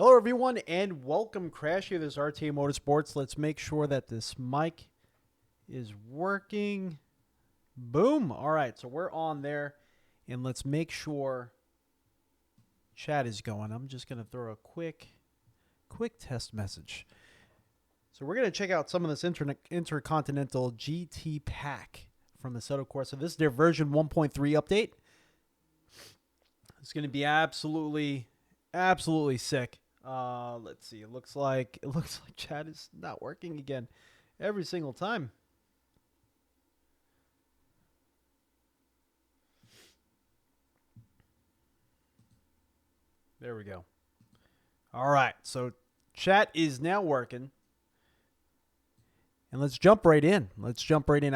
Hello everyone and welcome. Crash here. This is RTA Motorsports. Let's make sure that this mic is working. Boom. All right, so we're on there, and let's make sure chat is going. I'm just going to throw a quick test message. So we're going to check out some of this Intercontinental GT pack from the Assetto Corsa. This is their version 1.3 update. It's going to be absolutely sick. Let's see. It looks like chat is not working again every single time. There we go. All right, so chat is now working. And let's jump right in. I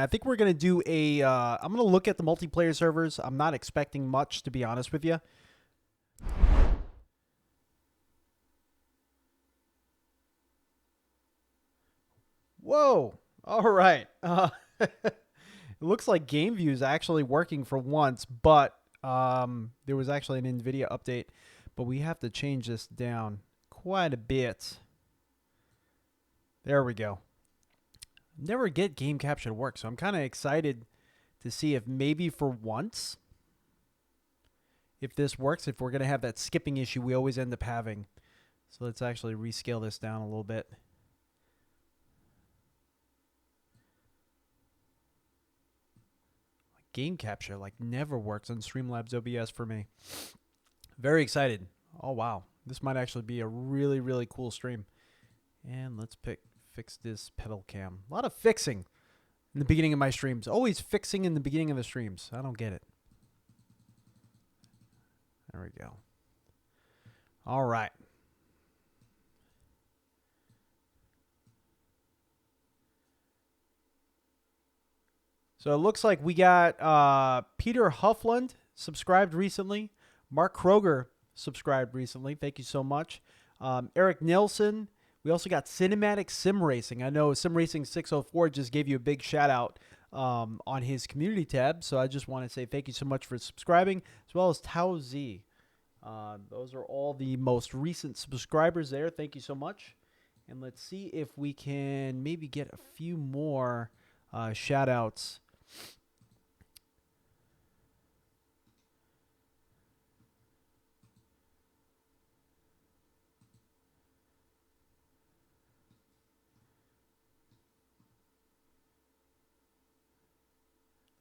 think we're going to do a I'm going to look at the multiplayer servers. I'm not expecting much, to be honest with you. Whoa. All right. It looks like game view is actually working for once, but there was actually an NVIDIA update, but we have to change this down quite a bit. There we go. Never get game capture to work, so I'm kind of excited to see if maybe for once, if this works, if we're going to have that skipping issue we always end up having. So let's actually rescale this down a little bit. Game capture never works on Streamlabs OBS for me. Very excited. Oh wow, this might actually be a really cool stream. And let's fix this pedal cam. A lot of fixing in the beginning of my streams. Always fixing in the beginning of the streams. I don't get it. There we go. All right. So it looks like we got Peter Huffland subscribed recently. Mark Kroger subscribed recently. Thank you so much. Eric Nelson. We also got Cinematic Sim Racing. I know Sim Racing 604 just gave you a big shout out on his community tab. So I just want to say thank you so much for subscribing, as well as Tao Z. Those are all the most recent subscribers there. Thank you so much. And let's see if we can maybe get a few more shout outs.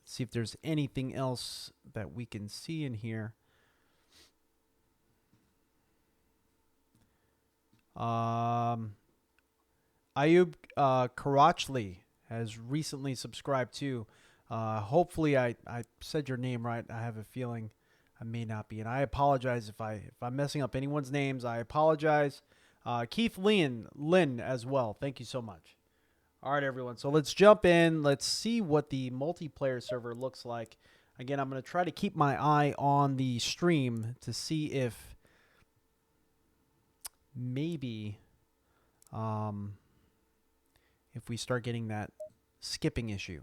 See if there's anything else that we can see in here. Ayub Karachli has recently subscribed too. Hopefully I said your name right. I have a feeling I may not be, and I apologize if I'm messing up anyone's names. I apologize. Keith Lynn as well. Thank you so much. All right, everyone. So let's jump in. Let's see what the multiplayer server looks like. Again, I'm going to try to keep my eye on the stream to see if maybe if we start getting that skipping issue.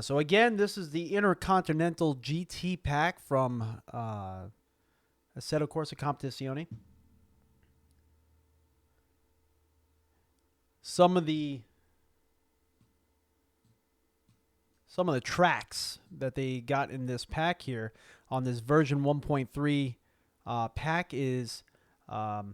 So again, this is the Intercontinental GT pack from Assetto Corsa Competizione. Some of the tracks that they got in this pack here on this version 1.3 pack is Kyalami.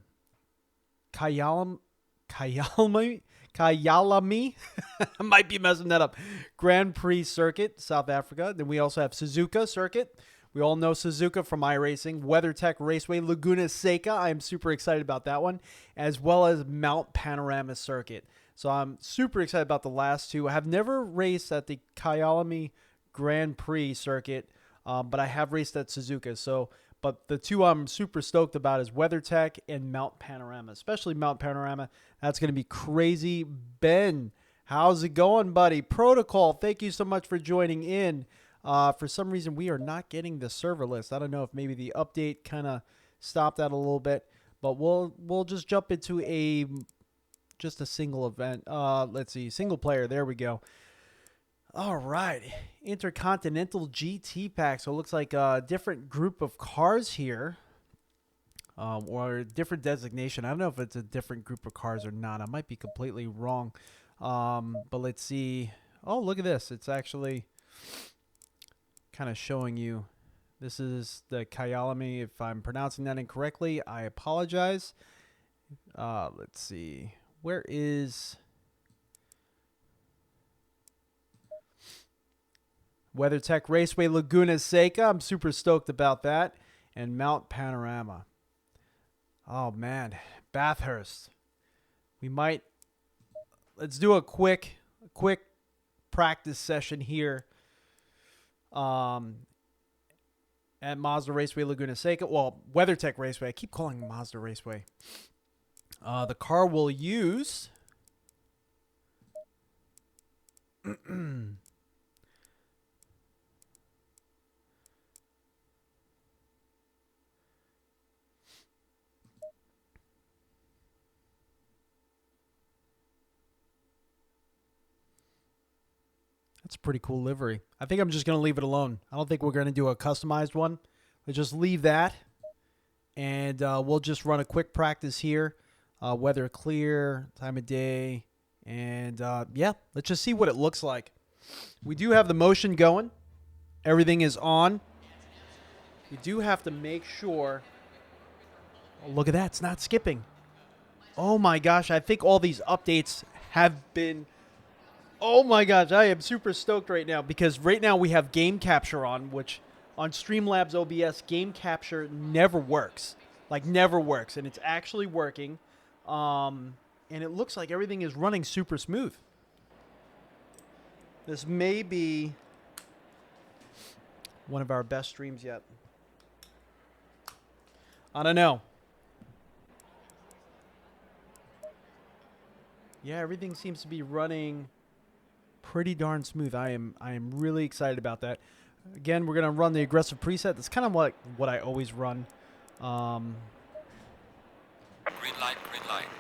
I might be messing that up. Grand Prix Circuit, South Africa. Then we also have Suzuka Circuit. We all know Suzuka from iRacing. WeatherTech Raceway, Laguna Seca. I am super excited about that one. As well as Mount Panorama Circuit. So I'm super excited about the last two. I have never raced at the Kyalami Grand Prix Circuit, but I have raced at Suzuka. But the two I'm super stoked about is WeatherTech and Mount Panorama, especially Mount Panorama. That's going to be crazy. Ben, how's it going, buddy? Protocol, thank you so much for joining in. For some reason, we are not getting the server list. I don't know if maybe the update kind of stopped that a little bit, but we'll just jump into just a single event. Let's see, single player. There we go. All right, Intercontinental GT pack. So it looks like a different group of cars here. or a different designation. I don't know if it's a different group of cars or not. I might be completely wrong. But let's see. Oh, look at this. It's actually kind of showing you. This is the Kyalami. If I'm pronouncing that incorrectly, I apologize. Let's see. Where is WeatherTech Raceway Laguna Seca? I'm super stoked about that. And Mount Panorama. Oh, man. Bathurst. We might... Let's do a quick practice session here at Mazda Raceway Laguna Seca. Well, WeatherTech Raceway. I keep calling it Mazda Raceway. The car will use... That's a pretty cool livery. I think I'm just going to leave it alone. I don't think we're going to do a customized one. Let's just leave that. And we'll just run a quick practice here. Weather clear, time of day. And yeah, let's just see what it looks like. We do have the motion going. Everything is on. We do have to make sure. Oh, look at that. It's not skipping. Oh my gosh. I think all these updates have been... Oh my gosh, I am super stoked right now because right now we have game capture on, which on Streamlabs OBS, game capture never works. Like never works, and it's actually working. And it looks like everything is running super smooth. This may be one of our best streams yet. I don't know. Yeah, everything seems to be running pretty darn smooth. I am really excited about that. Again, we're gonna run the aggressive preset. That's kind of what I always run. Green light,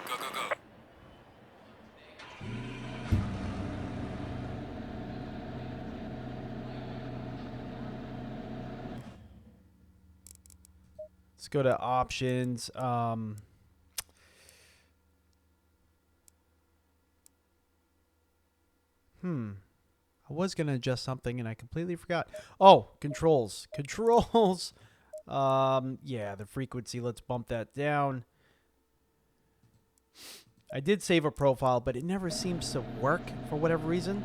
go, go, go. Let's go to options. I was going to adjust something and I completely forgot. Oh, controls. Controls. Yeah, the frequency. Let's bump that down. I did save a profile, but it never seems to work for whatever reason.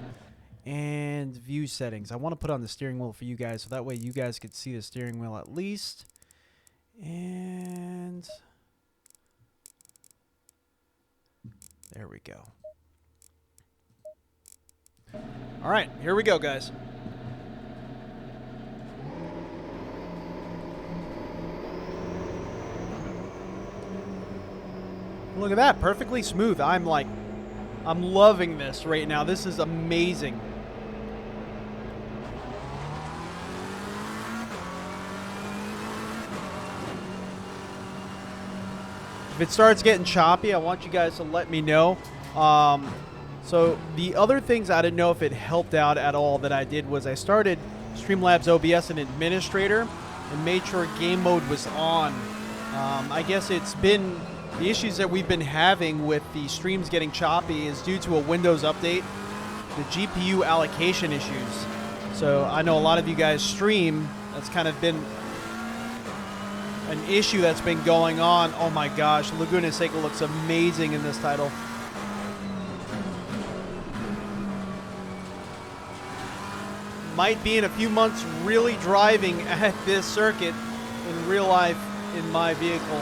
And view settings. I want to put on the steering wheel for you guys, so that way you guys could see the steering wheel at least. And there we go. All right, here we go, guys. Look at that, perfectly smooth. I'm loving this right now. This is amazing. If it starts getting choppy, I want you guys to let me know. So the other things I didn't know if it helped out at all that I did was I started Streamlabs OBS and Administrator and made sure game mode was on. I guess it's been the issues that we've been having with the streams getting choppy is due to a Windows update, the GPU allocation issues. So I know a lot of you guys stream. That's kind of been an issue that's been going on. Oh my gosh, Laguna Seca looks amazing in this title. Might be in a few months really driving at this circuit in real life in my vehicle.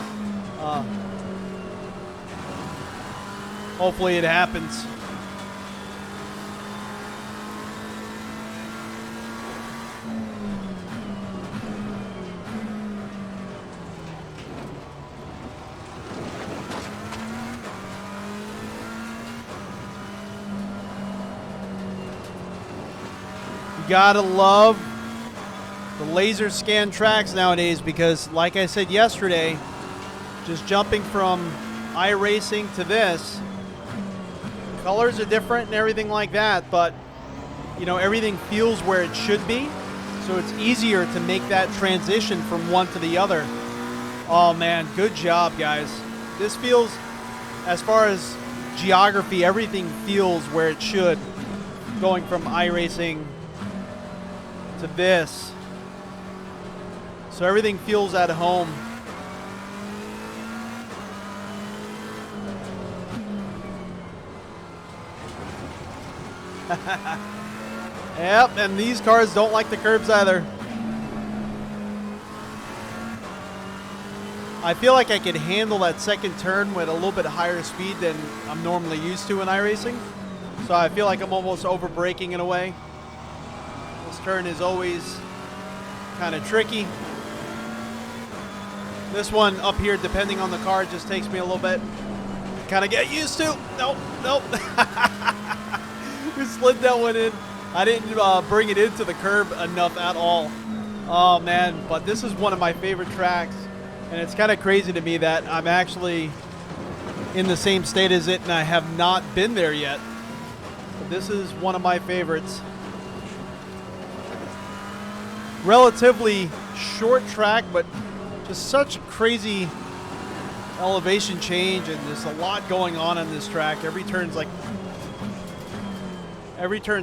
Hopefully it happens. You gotta love the laser scan tracks nowadays because, like I said yesterday, just jumping from iRacing to this, colors are different and everything like that, but you know, everything feels where it should be, so it's easier to make that transition from one to the other. Oh man, good job, guys. This feels, as far as geography, everything feels where it should. Going from iRacing to this. So everything feels at home. Yep, and these cars don't like the curbs either. I feel like I could handle that second turn with a little bit higher speed than I'm normally used to in iRacing. So I feel like I'm almost over braking in a way. This turn is always kind of tricky. This one up here, depending on the car, just takes me a little bit to kind of get used to. Nope, nope. We slid that one in. I didn't bring it into the curb enough at all. Oh man, but this is one of my favorite tracks. And it's kind of crazy to me that I'm actually in the same state as it and I have not been there yet. But this is one of my favorites. Relatively short track, but just such crazy elevation change, and there's a lot going on this track. Every turn's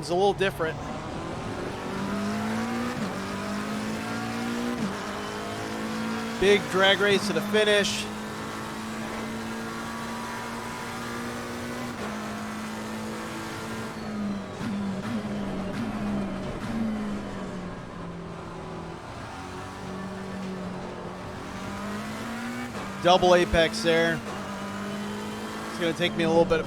a little different. Big drag race to the finish. Double apex there. It's going to take me a little bit.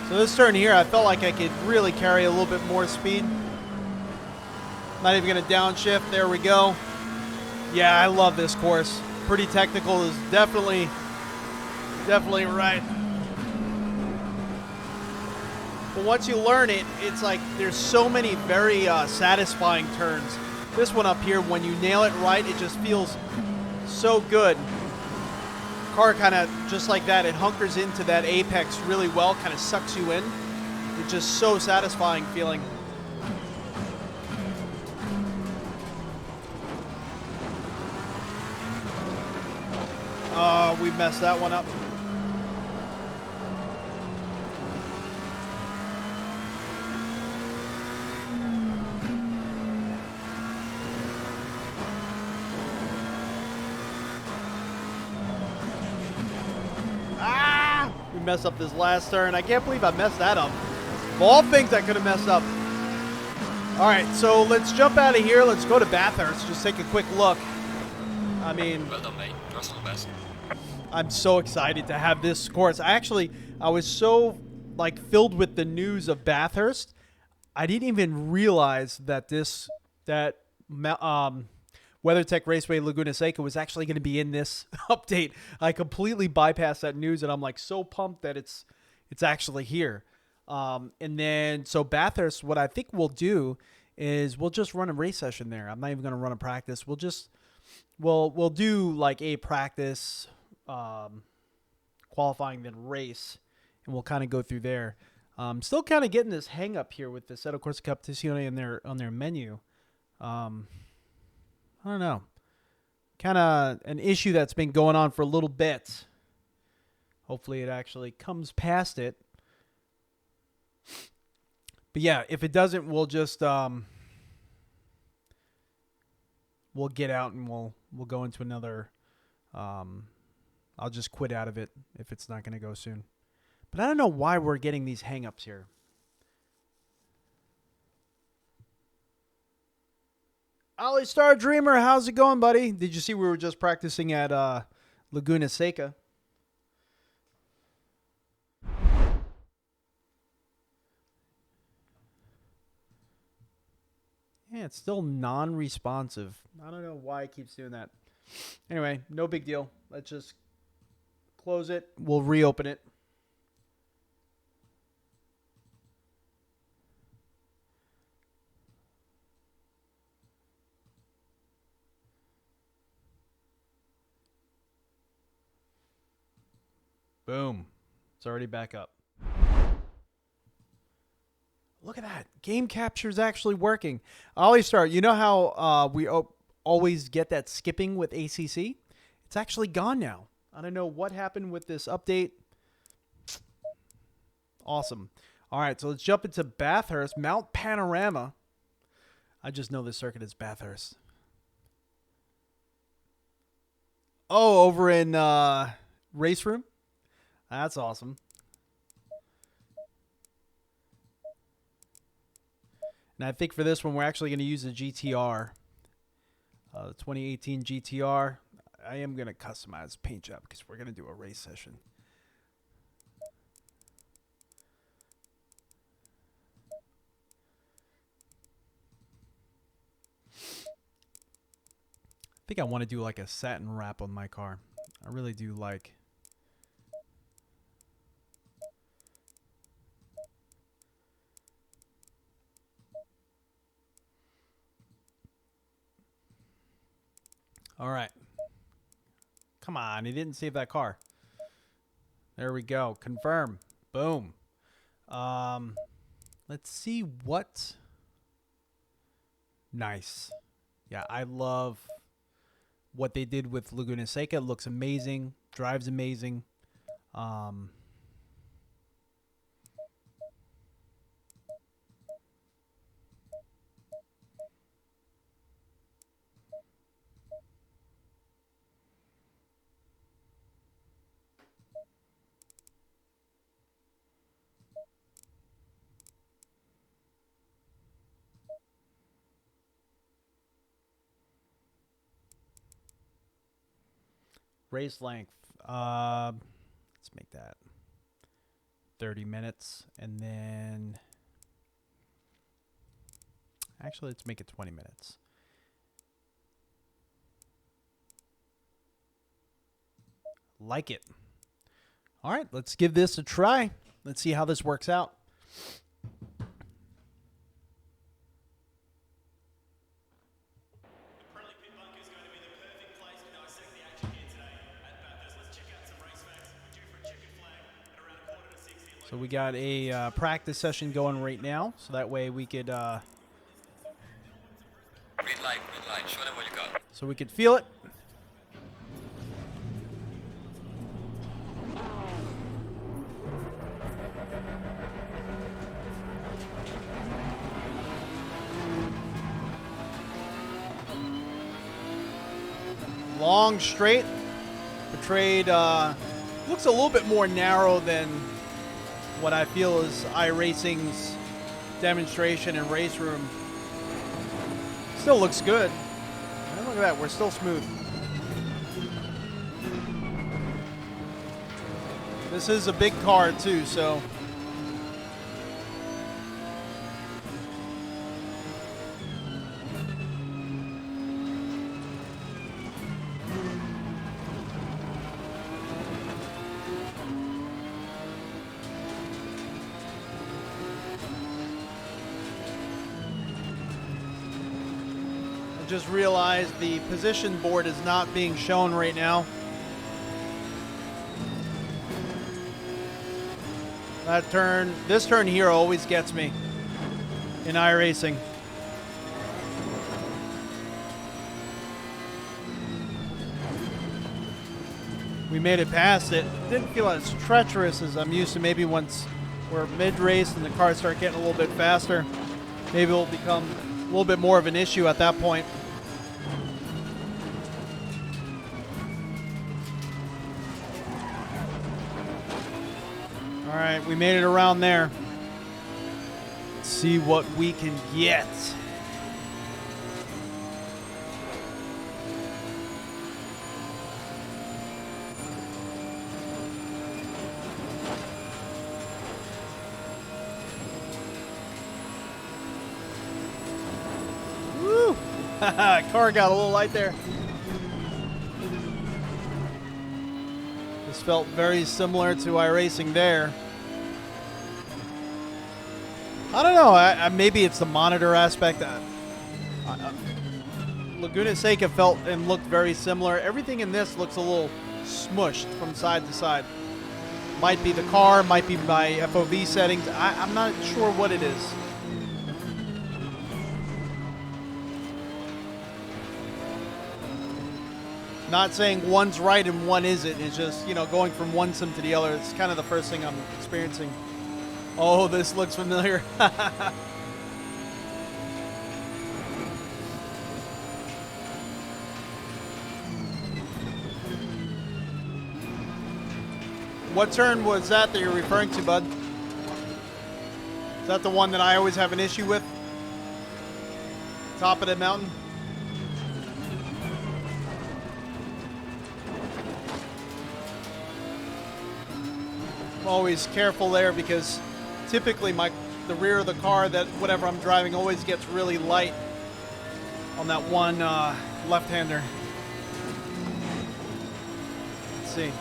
So this turn here, I felt like I could really carry a little bit more speed. Not even going to downshift. There we go. Yeah, I love this course. Pretty technical is definitely right. But once you learn it, it's like there's so many very satisfying turns. This one up here, when you nail it right, it just feels so good. Car kind of just like that, it hunkers into that apex really well, kind of sucks you in. It's just so satisfying feeling. Oh, we messed that one up. Ah! We messed up this last turn. I can't believe I messed that up. Of all things I could have messed up. All right, so let's jump out of here. Let's go to Bathurst. Just take a quick look. I mean, Well done, mate. Trust all best. I'm so excited to have this course. I was so like filled with the news of Bathurst. I didn't even realize that WeatherTech Raceway Laguna Seca was actually going to be in this update. I completely bypassed that news, and I'm like so pumped that it's actually here. And then so Bathurst, what I think we'll do is we'll just run a race session there. I'm not even going to run a practice. We'll do like a practice, qualifying, then race, and we'll kind of go through there. Still kind of getting this hang up here with the Assetto Corsa Competizione on their menu. I don't know. Kind of an issue that's been going on for a little bit. Hopefully it actually comes past it. But yeah, if it doesn't, we'll just we'll get out and we'll go into another. I'll just quit out of it if it's not going to go soon. But I don't know why we're getting these hang-ups here. Ollie Star Dreamer, how's it going, buddy? Did you see we were just practicing at Laguna Seca? Yeah, it's still non-responsive. I don't know why it keeps doing that. Anyway, no big deal. Let's just close it. We'll reopen it. Boom. It's already back up. Look at that. Game capture is actually working. Ollie Star, you know how we always get that skipping with ACC. It's actually gone now. I don't know what happened with this update. Awesome. All right, so let's jump into Bathurst. Mount Panorama. I just know this circuit is Bathurst. Oh, over in Race Room? That's awesome. And I think for this one, we're actually going to use the GTR. The 2018 GTR. I am going to customize paint job because we're going to do a race session. I think I want to do like a satin wrap on my car. I really do like. All right. Come on, he didn't save that car. There we go. Confirm. Boom. Let's see what. Nice. Yeah, I love what they did with Laguna Seca. It looks amazing. Drives amazing. Race length. Let's make that 30 minutes. And then actually, let's make it 20 minutes. Like it. All right, let's give this a try. Let's see how this works out. So we got a practice session going right now, so that way we could Green light, show them what you got. so we could feel it. Long straight, portrayed looks a little bit more narrow than what I feel is iRacing's demonstration and race room. Still looks good. And look at that, we're still smooth. This is a big car too, so. Just realized the position board is not being shown right now. That turn, this turn here always gets me in iRacing. We made it past it. Didn't feel as treacherous as I'm used to. Maybe once we're mid-race and the cars start getting a little bit faster, maybe it'll become a little bit more of an issue at that point. All right, we made it around there. Let's see what we can get. Woo! Car got a little light there. This felt very similar to iRacing there. I don't know. Maybe it's the monitor aspect. Laguna Seca felt and looked very similar. Everything in this looks a little smushed from side to side. Might be the car, might be my FOV settings. I'm not sure what it is. Not saying one's right and one isn't. It's just, you know, going from one sim to the other. It's kind of the first thing I'm experiencing. Oh, this looks familiar. What turn was that you're referring to, bud? Is that the one that I always have an issue with? Top of the mountain? I'm always careful there because typically the rear of the car, that whatever I'm driving, always gets really light on that one left-hander. Let's see.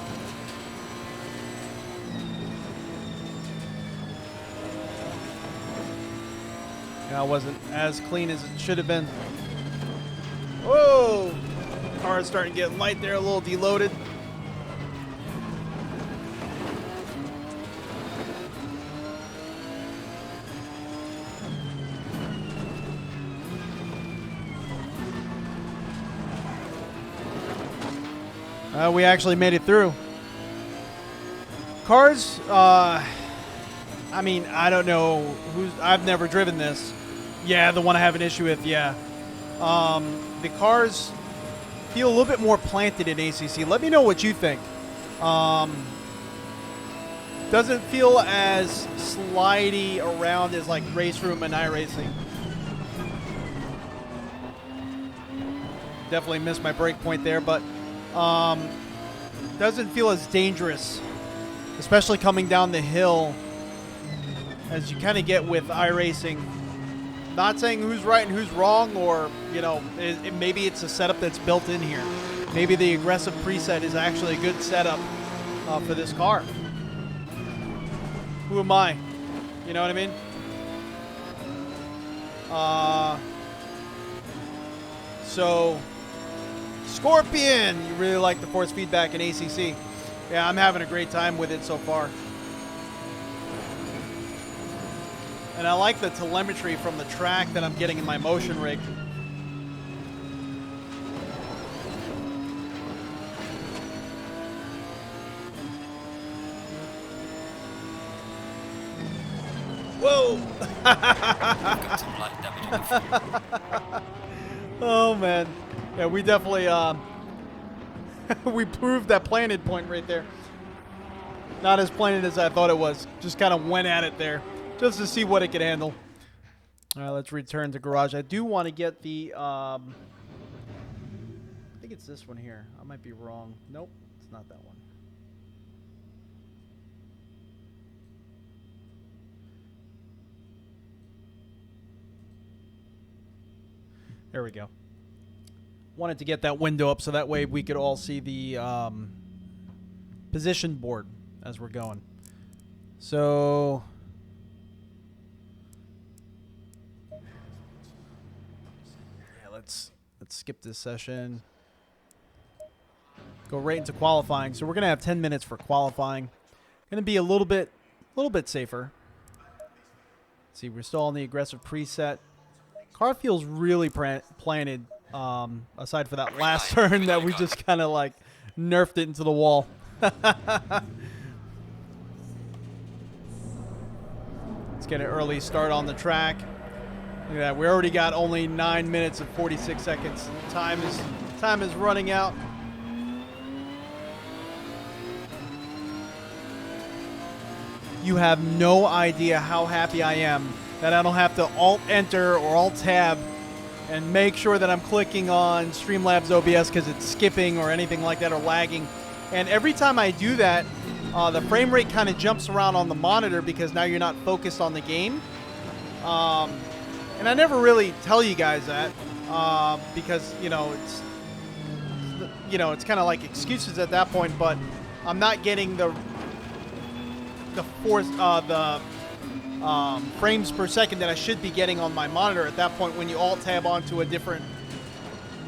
Yeah, it wasn't as clean as it should have been. Whoa! Car is starting to get light there, a little deloaded. We actually made it through. Cars, I mean, I don't know I've never driven this. Yeah, the one I have an issue with, yeah. The cars feel a little bit more planted in ACC. Let me know what you think. Doesn't feel as slidey around as like Race Room and iRacing. Definitely missed my brake point there, but doesn't feel as dangerous, especially coming down the hill as you kind of get with iRacing. Not saying who's right and who's wrong, or, you know, maybe it's a setup that's built in here. Maybe the aggressive preset is actually a good setup for this car. Who am I? You know what I mean? So, Scorpion, you really like the force feedback in ACC. Yeah, I'm having a great time with it so far. And I like the telemetry from the track that I'm getting in my motion rig. Whoa! Got some light damage on the floor. Oh man, yeah, we definitely we proved that planted point right there. Not as planted as I thought it was. Just kind of went at it there, just to see what it could handle. All right, let's return to garage. I do want to get the I think it's this one here. I might be wrong. Nope, it's not that one. There we go. Wanted to get that window up so that way we could all see the position board as we're going. So yeah, let's skip this session. Go right into qualifying. So we're gonna have 10 minutes for qualifying. Gonna be a little bit safer. Let's see, we're still on the aggressive preset. Car feels really planted, aside for that last turn that we just kind of like nerfed it into the wall. Let's get an early start on the track. Look at that, we already got only 9 minutes and 46 seconds. Time is running out. You have no idea how happy I am that I don't have to Alt-Enter or Alt-Tab and make sure that I'm clicking on Streamlabs OBS because it's skipping or anything like that or lagging. And every time I do that, the frame rate kind of jumps around on the monitor because now you're not focused on the game. And I never really tell you guys that because, you know, it's kind of like excuses at that point, but I'm not getting the frames per second that I should be getting on my monitor at that point when you Alt-Tab onto a different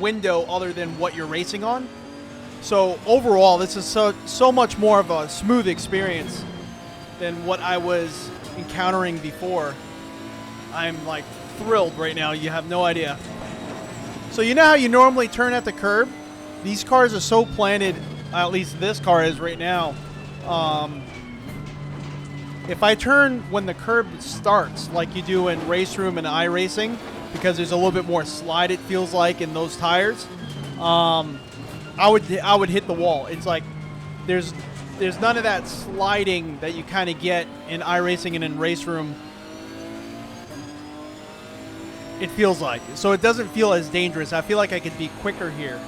window other than what you're racing on. So overall, this is so much more of a smooth experience than what I was encountering before. I'm like thrilled right now. You have no idea. So you know how you normally turn at the curb these cars are so planted, at least this car is right now. If I turn when the curb starts, like you do in Race Room and iRacing, because there's a little bit more slide, it feels like, in those tires, I would hit the wall. It's like there's none of that sliding that you kind of get in iRacing and in Race Room. It feels like. So it doesn't feel as dangerous. I feel like I could be quicker here.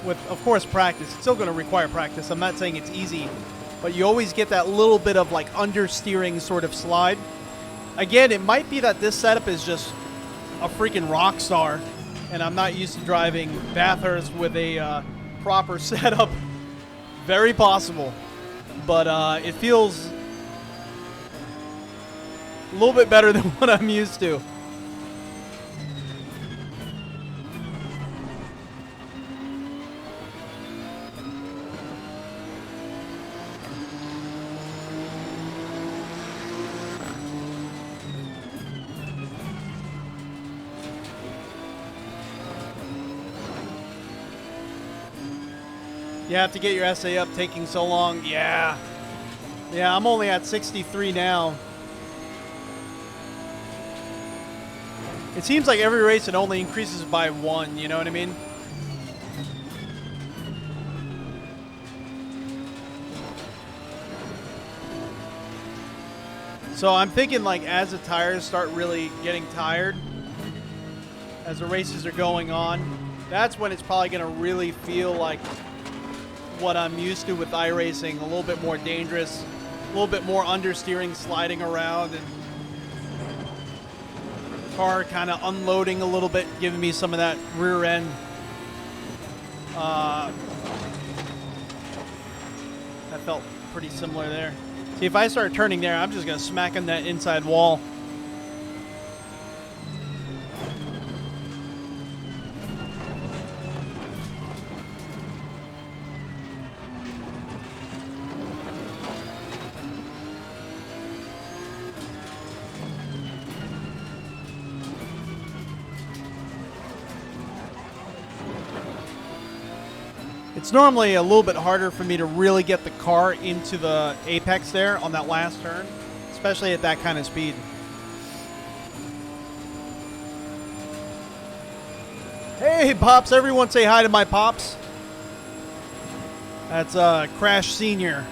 With, of course, practice. It's still going to require practice. I'm not saying it's easy, but you always get that little bit of like understeering sort of slide. Again, it might be that this setup is just a freaking rock star, and I'm not used to driving Bathurst with a proper setup. Very possible, but it feels a little bit better than what I'm used to. You have to get your SA up, taking so long. Yeah. Yeah, I'm only at 63 now. It seems like every race it only increases by 1, you know what I mean? So I'm thinking, like, as the tires start really getting tired, as the races are going on, that's when it's probably going to really feel like what I'm used to with iRacing, a little bit more dangerous, a little bit more understeering, sliding around, and car kind of unloading a little bit, giving me some of that rear end. That felt pretty similar there. See, if I start turning there, I'm just going to smack on that inside wall. It's normally a little bit harder for me to really get the car into the apex there on that last turn, especially at that kind of speed. Hey, Pops. Everyone say hi to my Pops. That's Crash Senior.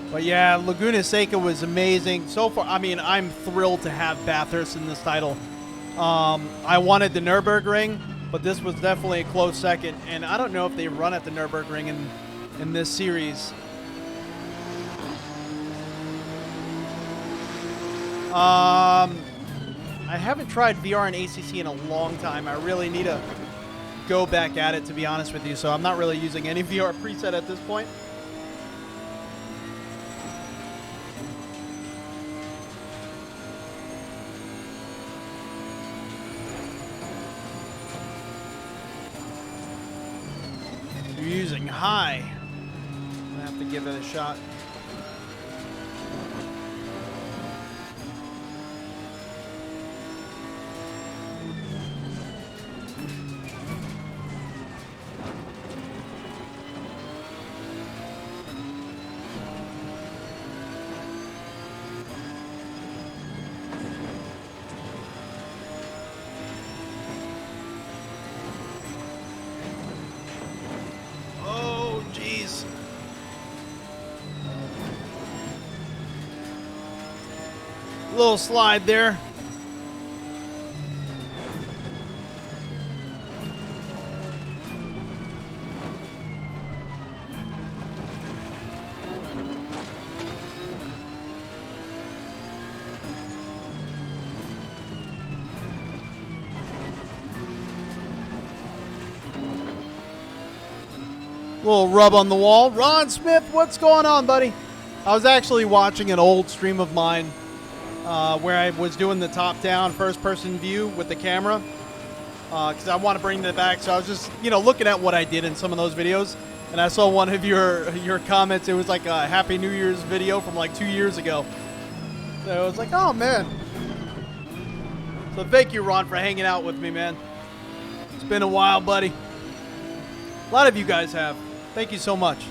But yeah, Laguna Seca was amazing. So far, I mean, I'm thrilled to have Bathurst in this title. I wanted the Nürburgring, but this was definitely a close second. And I don't know if they run at the Nürburgring in this series. I haven't tried VR and ACC in a long time. I really need to go back at it, to be honest with you. So I'm not really using any VR preset at this point. Using high. I'm gonna have to give it a shot. Little slide there. Little rub on the wall. Ron Smith, what's going on, buddy? I was actually watching an old stream of mine where I was doing the top-down first-person view with the camera because I want to bring that back. So I was just, looking at what I did in some of those videos. And I saw one of your comments. It was like a Happy New Year's video from like 2 years ago. So I was like, oh man. So thank you, Ron, for hanging out with me, man. It's been a while, buddy. A lot of you guys have. Thank you so much.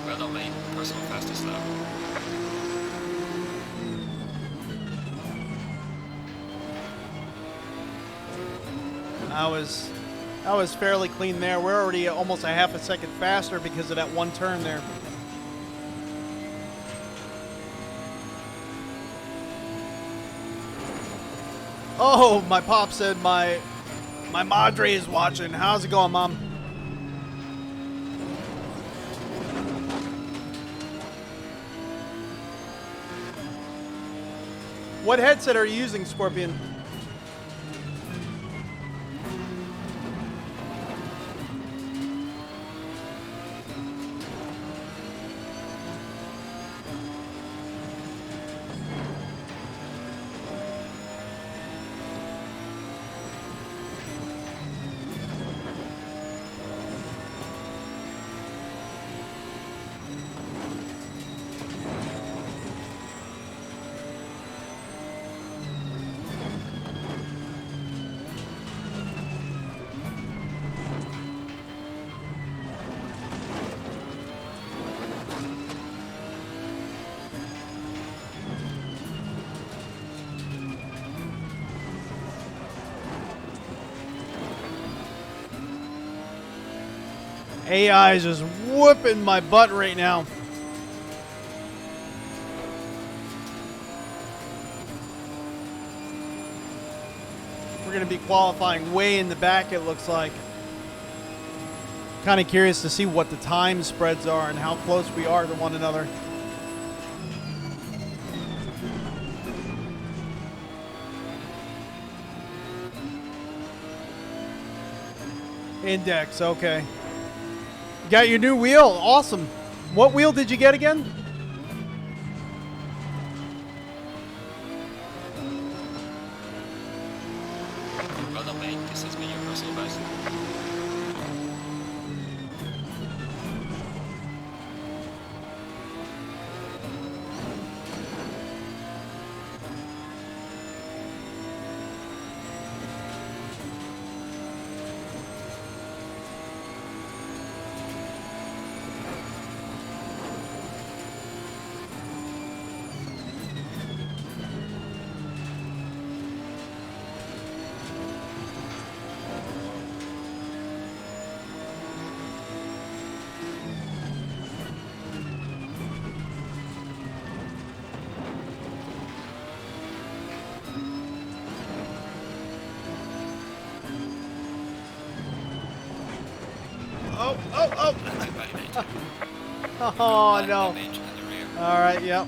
Well done, mate. Personal fastest lap. I was fairly clean there. We're already almost a half a second faster because of that one turn there. Oh, my pop said my madre is watching. How's it going, Mom? What headset are you using, Scorpion? AI is just whooping my butt right now. We're going to be qualifying way in the back, it looks like. Kind of curious to see what the time spreads are and how close we are to one another. Index, okay. You got your new wheel, awesome. What wheel did you get again? Well done, mate. This has been your personal best. Oh, no. All right, yep.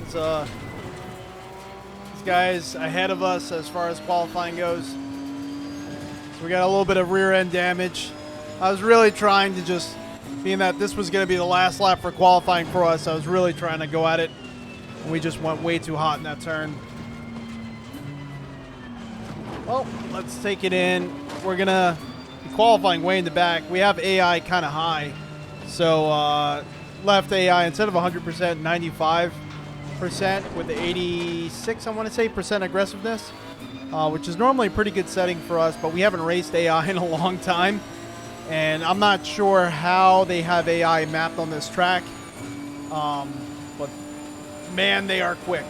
These guys ahead of us as far as qualifying goes. So we got a little bit of rear end damage. I was really trying to just, being that this was going to be the last lap for qualifying for us, I was really trying to go at it. And we just went way too hot in that turn. Well, let's take it in. We're going to be qualifying way in the back. We have AI kind of high. So left AI, instead of 100%, 95% with the 86, I want to say, percent aggressiveness, which is normally a pretty good setting for us, but we haven't raced AI in a long time. And I'm not sure how they have AI mapped on this track. But man, they are quick.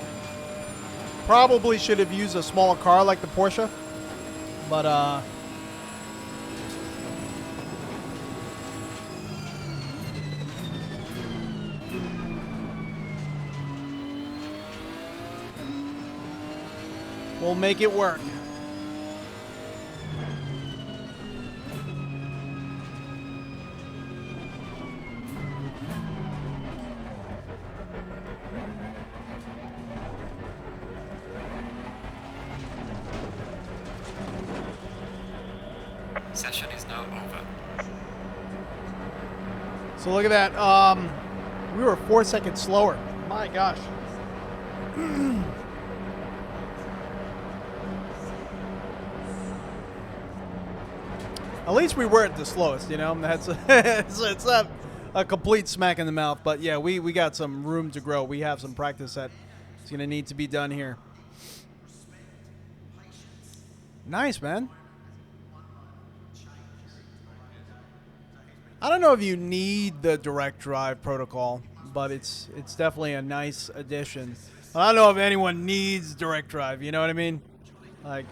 Probably should have used a smaller car like the Porsche. But we'll make it work. Session is now over. So look at that. We were 4 seconds slower. My gosh. At least we weren't the slowest, you know. That's it's not a complete smack in the mouth, but yeah, we got some room to grow. We have some practice that is going to need to be done here. Nice, man. I don't know if you need the direct drive protocol, but it's definitely a nice addition. I don't know if anyone needs direct drive, you know what I mean? Like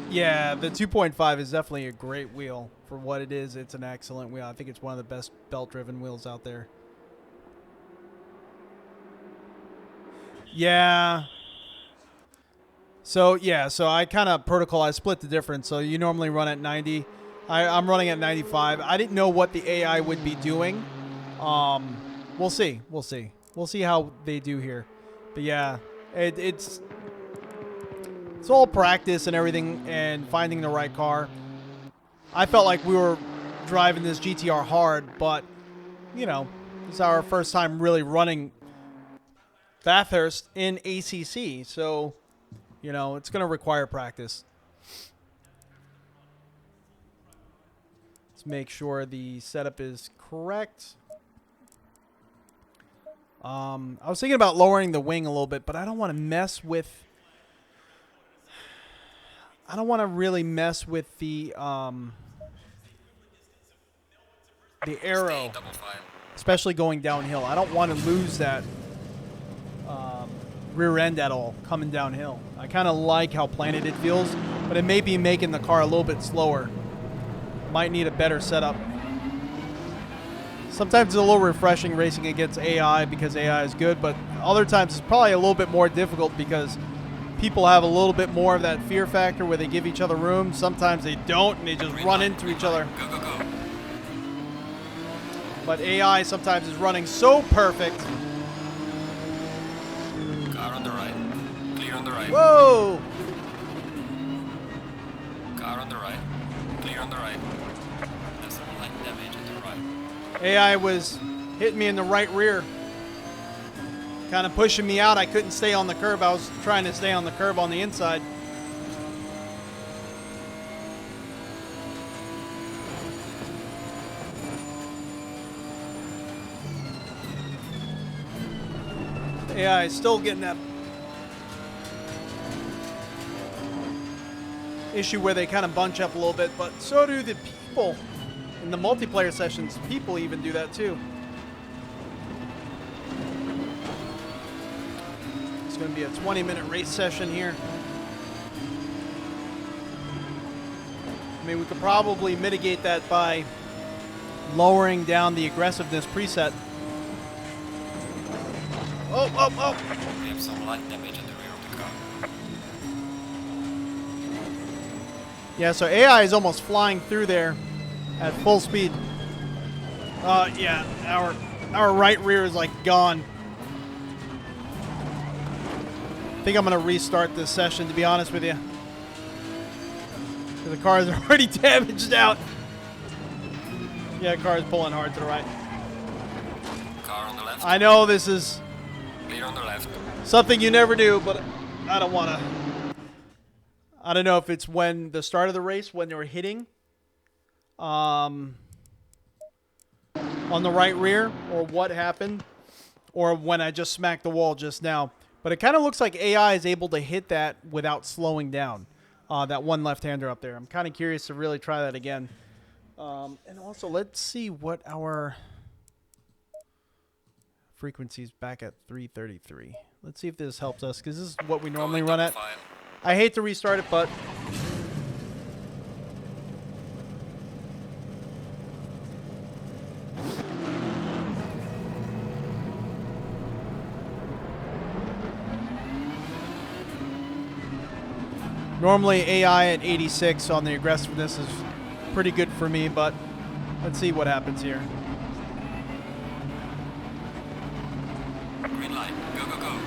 yeah, the 2.5 is definitely a great wheel for what it is. It's an excellent wheel. I think it's one of the best belt-driven wheels out there. Yeah. So yeah, so I kind of I split the difference. So you normally run at 90. I'm running at 95. I didn't know what the AI would be doing. We'll see. We'll see. We'll see how they do here. But yeah, it's all practice and everything and finding the right car. I felt like we were driving this GTR hard, but you know, it's our first time really running Bathurst in ACC, so you know, it's going to require practice. Let's make sure the setup is correct. I was thinking about lowering the wing a little bit, but I don't want to mess with... I don't want to really mess with the arrow, especially going downhill. I don't want to lose that rear end at all coming downhill. I kind of like how planted it feels, but it may be making the car a little bit slower. Might need a better setup. Sometimes it's a little refreshing racing against AI because AI is good, but other times it's probably a little bit more difficult because people have a little bit more of that fear factor where they give each other room. Sometimes they don't and they just run into each other. Go, go, go. But AI sometimes is running so perfect. Car on the right. Clear on the right. Whoa! Car on the right. Clear on the right. There's some light damage on the right. AI was hitting me in the right rear. Kind of pushing me out. I couldn't stay on the curb. I was trying to stay on the curb on the inside. AI is still getting that issue where they kind of bunch up a little bit, but so do the people in the multiplayer sessions. People even do that too. It's going to be a 20-minute race session here. I mean, we could probably mitigate that by lowering down the aggressiveness preset. Oh, oh, oh! We have some light damage on the rear of the car. Yeah, so AI is almost flying through there at full speed. Yeah, our right rear is like gone. I think I'm going to restart this session, to be honest with you. The car is already damaged out. Yeah, car is pulling hard to the right. Car on the left. I know this is Clear on the left. something you never do, but I don't want to. I don't know if it's when the start of the race, when they were hitting on the right rear, or what happened, or when I just smacked the wall just now. But it kind of looks like AI is able to hit that without slowing down. That one left-hander up there. I'm kind of curious to really try that again. And also, let's see what our frequency's back at 333. Let's see if this helps us, because this is what we normally run at. I hate to restart it, but normally AI at 86 on the aggressiveness is pretty good for me, but let's see what happens here. Green light. Go, go, go.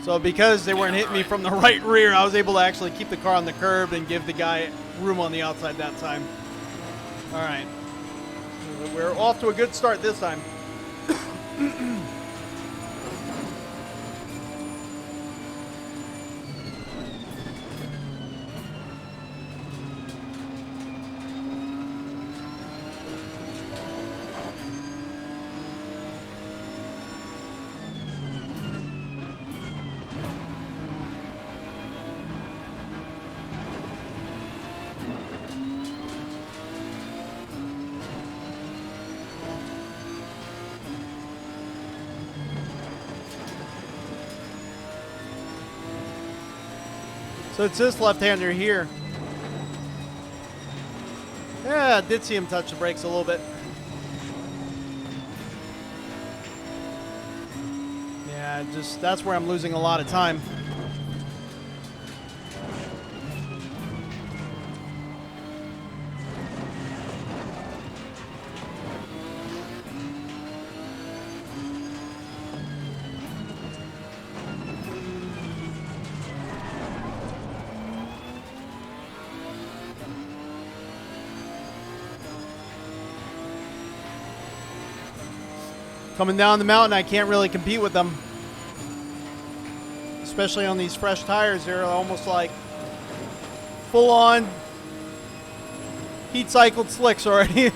So because they weren't hitting me from the right rear, I was able to actually keep the car on the curb and give the guy room on the outside that time. All right. We're off to a good start this time. So it's this left-hander here. Yeah, I did see him touch the brakes a little bit. Yeah, just that's where I'm losing a lot of time. Coming down the mountain, I can't really compete with them. Especially on these fresh tires. They're almost like full-on heat-cycled slicks already.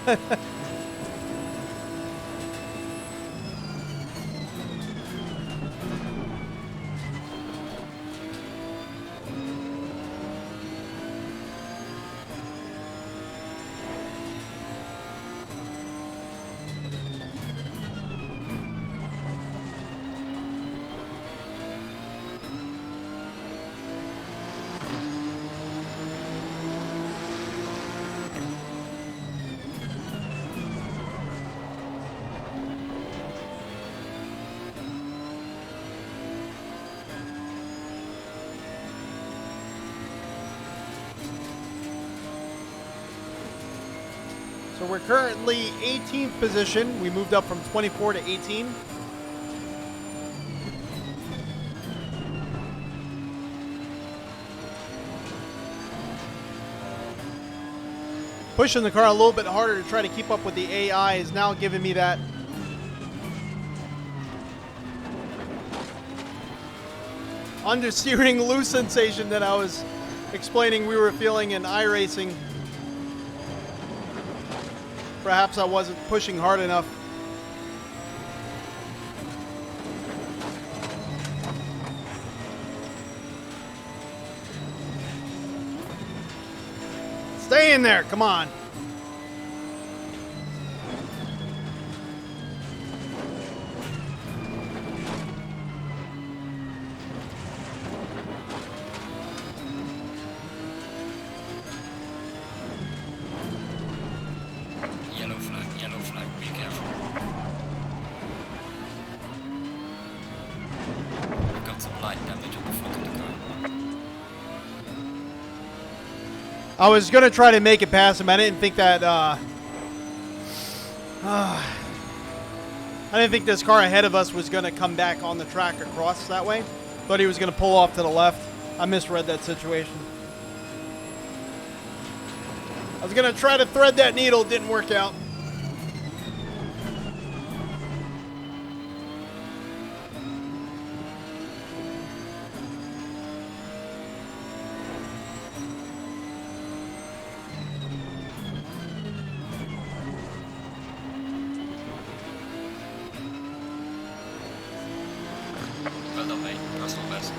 So we're currently 18th position. We moved up from 24 to 18. Pushing the car a little bit harder to try to keep up with the AI is now giving me that understeering loose sensation that I was explaining we were feeling in iRacing. Perhaps I wasn't pushing hard enough. Stay in there, come on. Yellow flag, be careful. Got some light damage on the front of the car. I was going to try to make it past him. I didn't think that, I didn't think this car ahead of us was going to come back on the track across that way. Thought he was going to pull off to the left. I misread that situation. I was going to try to thread that needle. It didn't work out. Well done, mate. Personal best.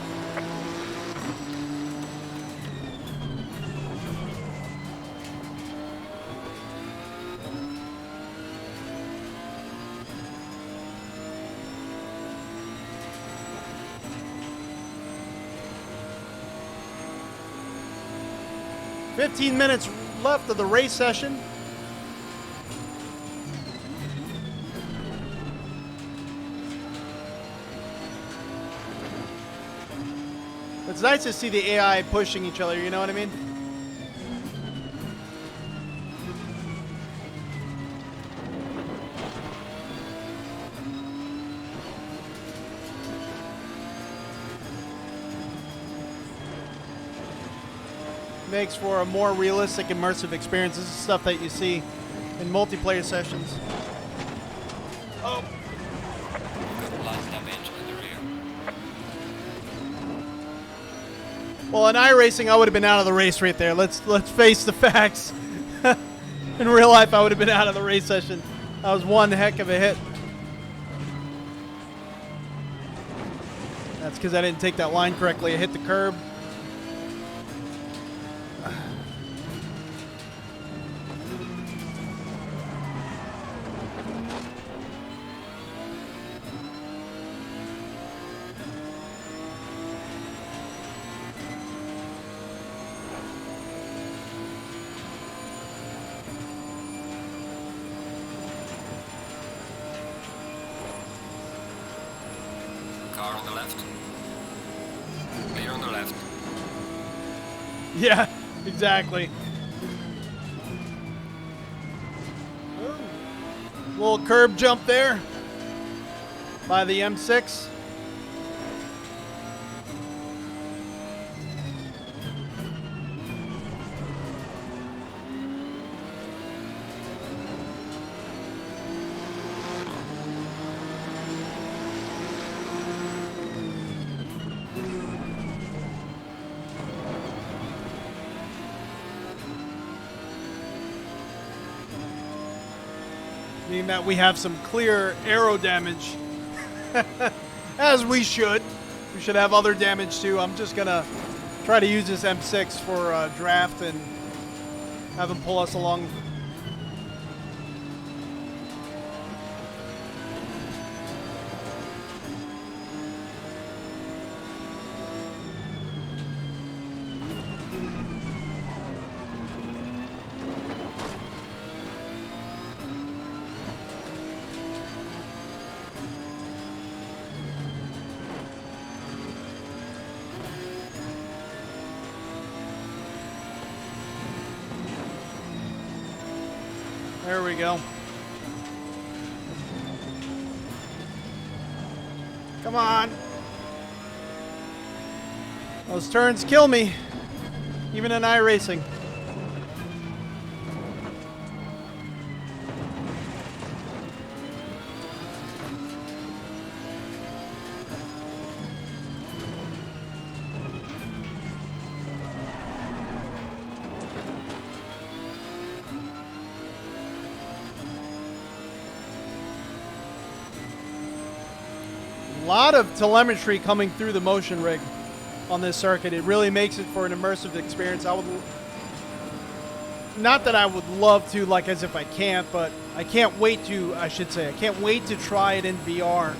"15 minutes left of the race session. It's nice to see the AI pushing each other, you know what I mean? makes for a more realistic, immersive experience. This is stuff that you see in multiplayer sessions. Oh. Got light damage in the rear. Well, in iRacing, I would have been out of the race right there. Let's face the facts. In real life, I would have been out of the race session. That was one heck of a hit. That's because I didn't take that line correctly. I hit the curb. Car on the left. Clear on the left. Yeah, exactly. Little curb jump there by the M6. Meaning that we have some clear aero damage. As we should. We should have other damage too. I'm just going to try to use this M6 for draft and have them pull us along. There we go. Come on. Those turns kill me, even in iRacing. A lot of telemetry coming through the motion rig on this circuit. It really makes it for an immersive experience. Not that I would love to, like as if I can't, but I can't wait to, I should say, I can't wait to try it in VR.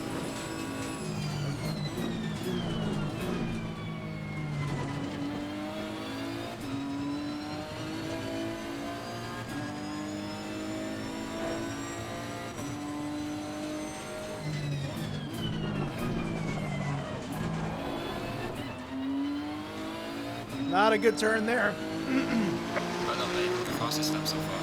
Not a good turn there. But not made the fastest lap so far.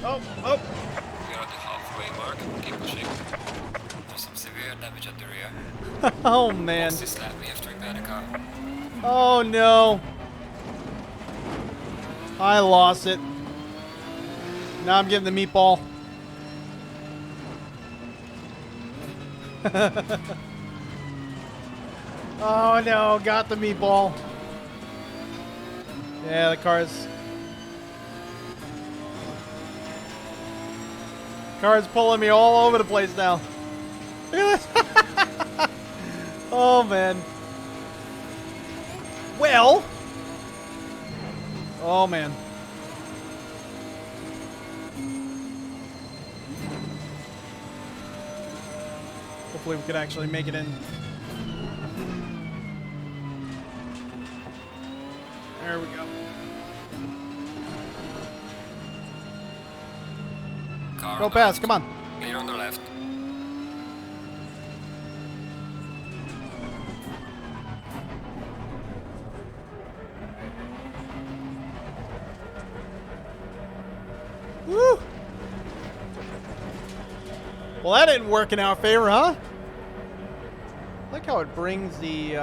We are at the halfway mark. Keep pushing. There's some severe damage at the rear. Oh man. Lost this lap, we have to repair the car. Oh no. I lost it. Now I'm getting the meatball. Oh no, got the meatball. Yeah, the car's pulling me all over the place now. Look at this. Oh man. Well. Oh man. Hopefully we could actually make it in. There we go. Car Go on the past, left. come on. Clear on the left. Woo! Well, that didn't work in our favor, huh? I like how it brings the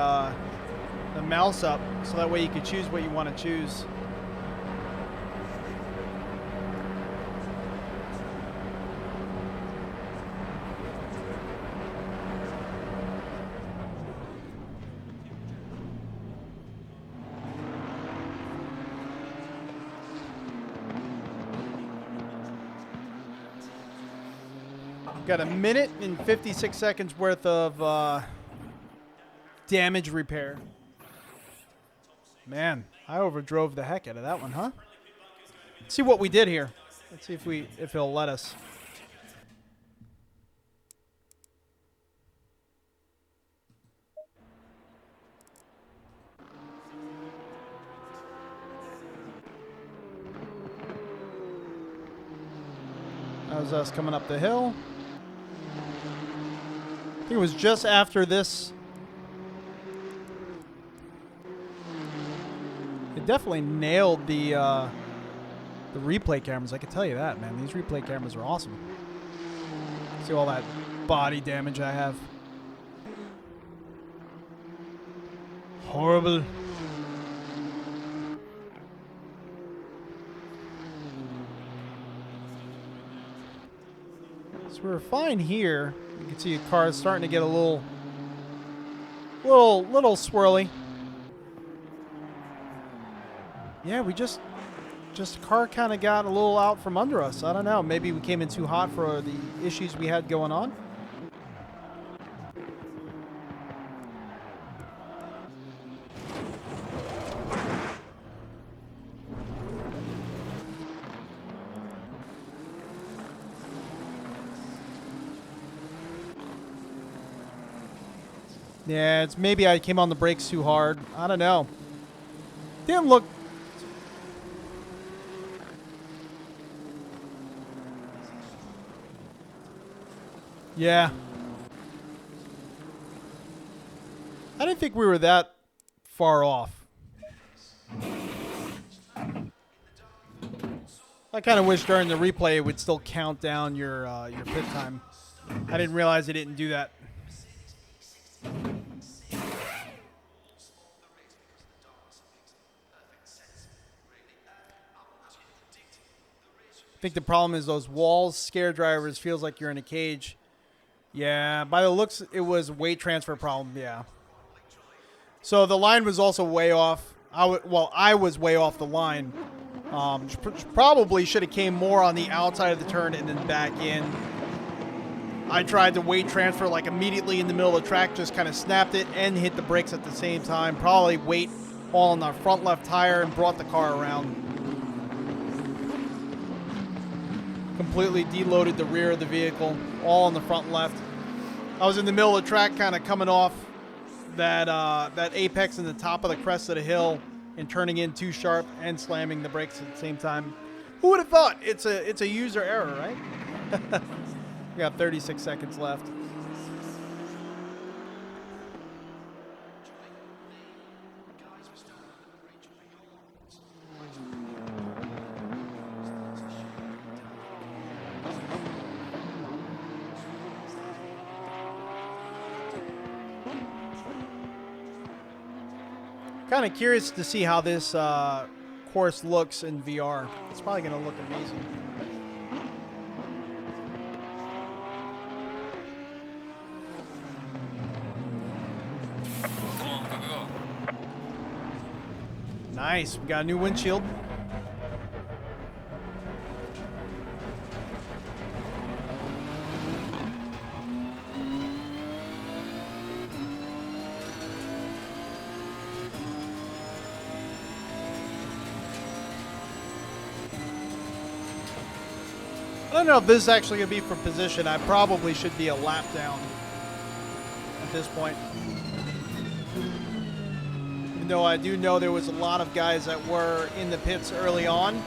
mouse up, so that way you can choose what you want to choose. Got a minute and 56 seconds worth of damage repair. Man, I overdrove the heck out of that one, huh? Let's see what we did here. Let's see if it'll let us. That was us coming up the hill. I think it was just after this. It definitely nailed the replay cameras. I can tell you that, man. These replay cameras are awesome. See all that body damage I have. Horrible. So we're fine here. You can see the car is starting to get a little swirly. Yeah, we just the car kind of got a little out from under us. I don't know. Maybe we came in too hot for the issues we had going on. Yeah, it's maybe I came on the brakes too hard. I don't know. Didn't look. Yeah. I didn't think we were that far off. I kind of wish during the replay it would still count down your pit time. I didn't realize it didn't do that. I think the problem is those walls scare drivers. Feels like you're in a cage. Yeah, by the looks, it was weight transfer problem. Yeah. So the line was also way off. I was way off the line. Probably should have came more on the outside of the turn and then back in. I tried to weight transfer like immediately in the middle of the track, just kind of snapped it and hit the brakes at the same time. Probably weight all on the front left tire and brought the car around. Completely deloaded the rear of the vehicle, all on the front left. I was in the middle of the track, kind of coming off that apex in the top of the crest of the hill and turning in too sharp and slamming the brakes at the same time. Who would have thought? It's a user error, right? We got 36 seconds left. Kind of curious to see how this course looks in VR. It's probably going to look amazing. Come Nice. We got a new windshield. I don't know if this is actually going to be for position. I probably should be a lap down at this point. Even though I do know there was a lot of guys that were in the pits early on.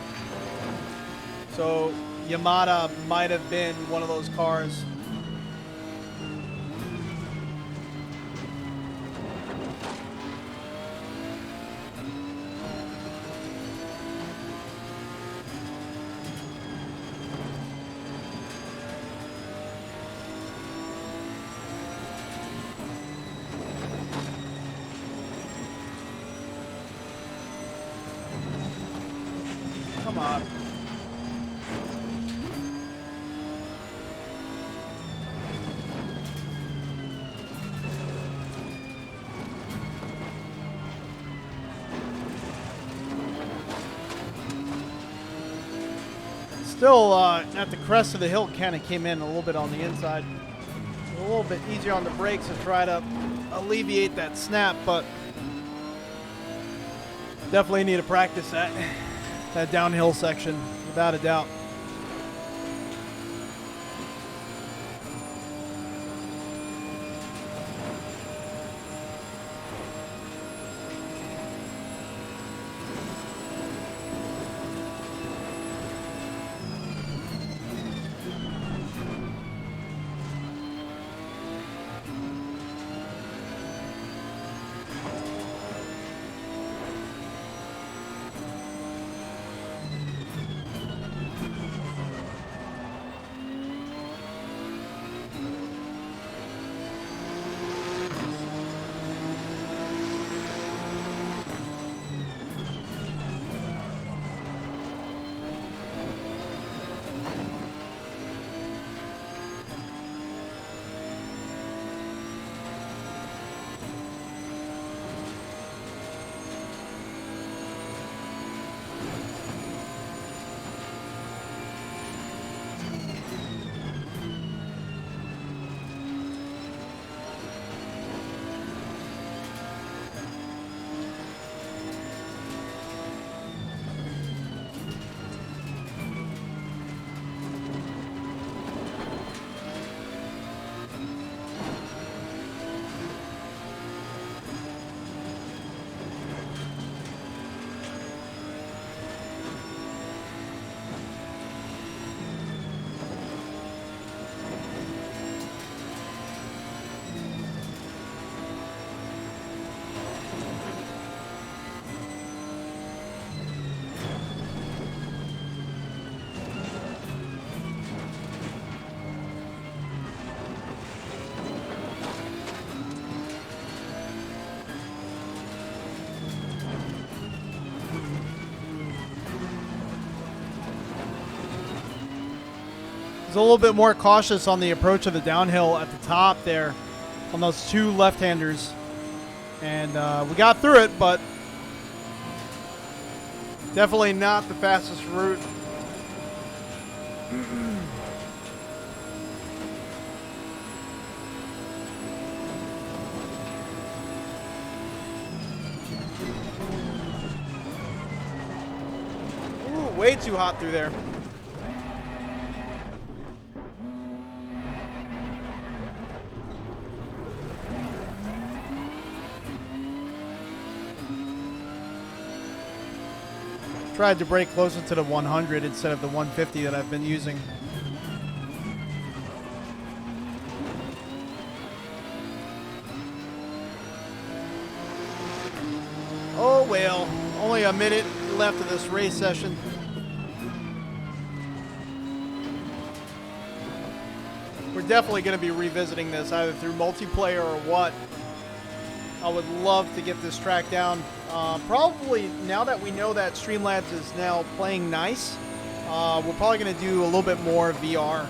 So Yamada might have been one of those cars. Come on. Still, at the crest of the hill, kind of came in a little bit on the inside. A little bit easier on the brakes to try to alleviate that snap, but definitely need to practice that downhill section, without a doubt. Was a little bit more cautious on the approach of the downhill at the top there on those two left-handers. And we got through it, but definitely not the fastest route. Ooh, way too hot through there. Tried to brake closer to the 100 instead of the 150 that I've been using. Oh well, only a minute left of this race session. We're definitely going to be revisiting this either through multiplayer or what. I would love to get this track down. Probably now that we know that Streamlabs is now playing nice, we're probably going to do a little bit more VR.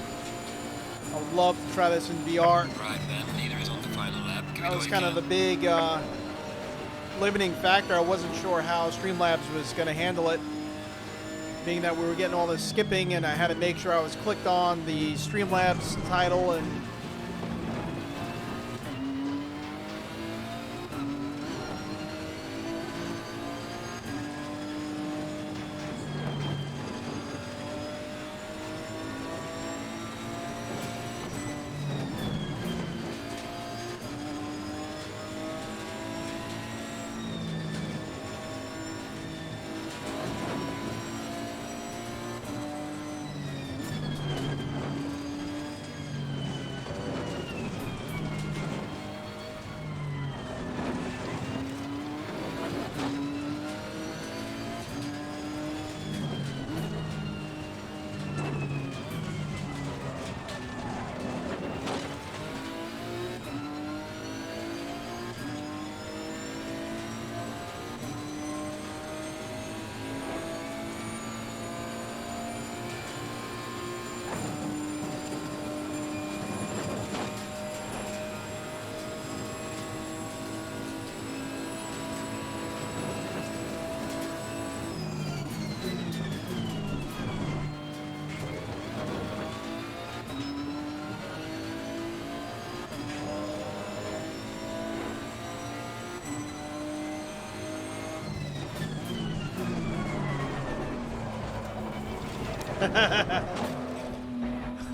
I would love to try this in VR. Right then, leader is on the final lap. That was kind of the big limiting factor. I wasn't sure how Streamlabs was going to handle it, being that we were getting all this skipping, and I had to make sure I was clicked on the Streamlabs title and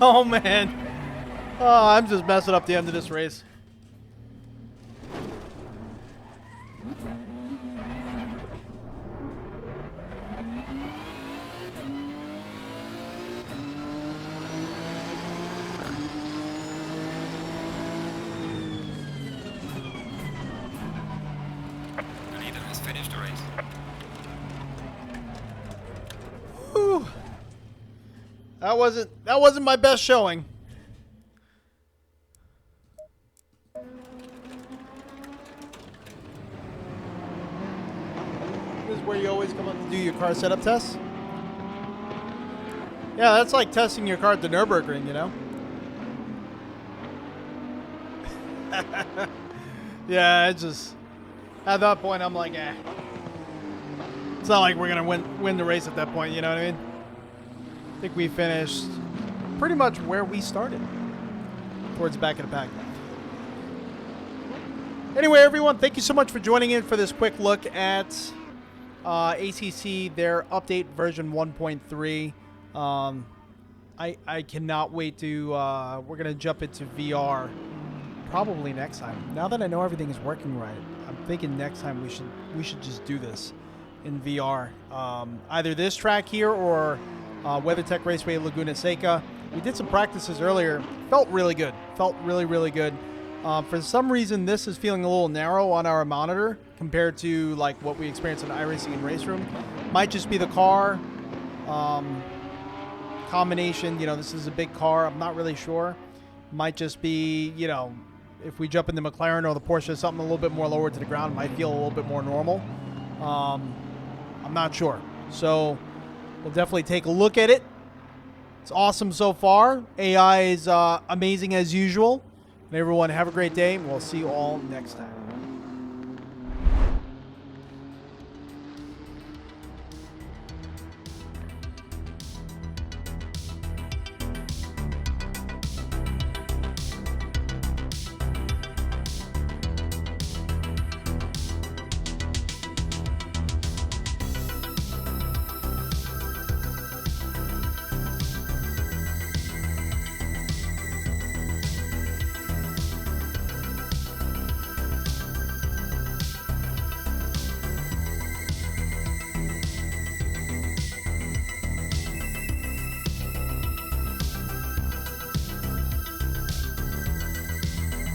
oh man, oh, I'm just messing up the end of this race. The leader has finished the race. Whew. That wasn't my best showing. This is where you always come up to do your car setup tests. Yeah, that's like testing your car at the Nürburgring, you know? Yeah, it's just at that point I'm like, eh. It's not like we're gonna win the race at that point, you know what I mean? I think we finished pretty much where we started, towards the back of the pack. Anyway, everyone, thank you so much for joining in for this quick look at ACC, their update version 1.3. I cannot wait to, we're going to jump into VR probably next time. Now that I know everything is working right, I'm thinking next time we should just do this in VR. Either this track here or WeatherTech Raceway Laguna Seca. We did some practices earlier. Felt really good. Felt really, really good. For some reason, this is feeling a little narrow on our monitor compared to like what we experienced in iRacing and Race Room. Might just be the car combination. You know, this is a big car. I'm not really sure. Might just be, you know, if we jump in the McLaren or the Porsche, something a little bit more lower to the ground, might feel a little bit more normal. I'm not sure. So we'll definitely take a look at it. It's awesome so far. AI is amazing as usual. And everyone, have a great day. We'll see you all next time.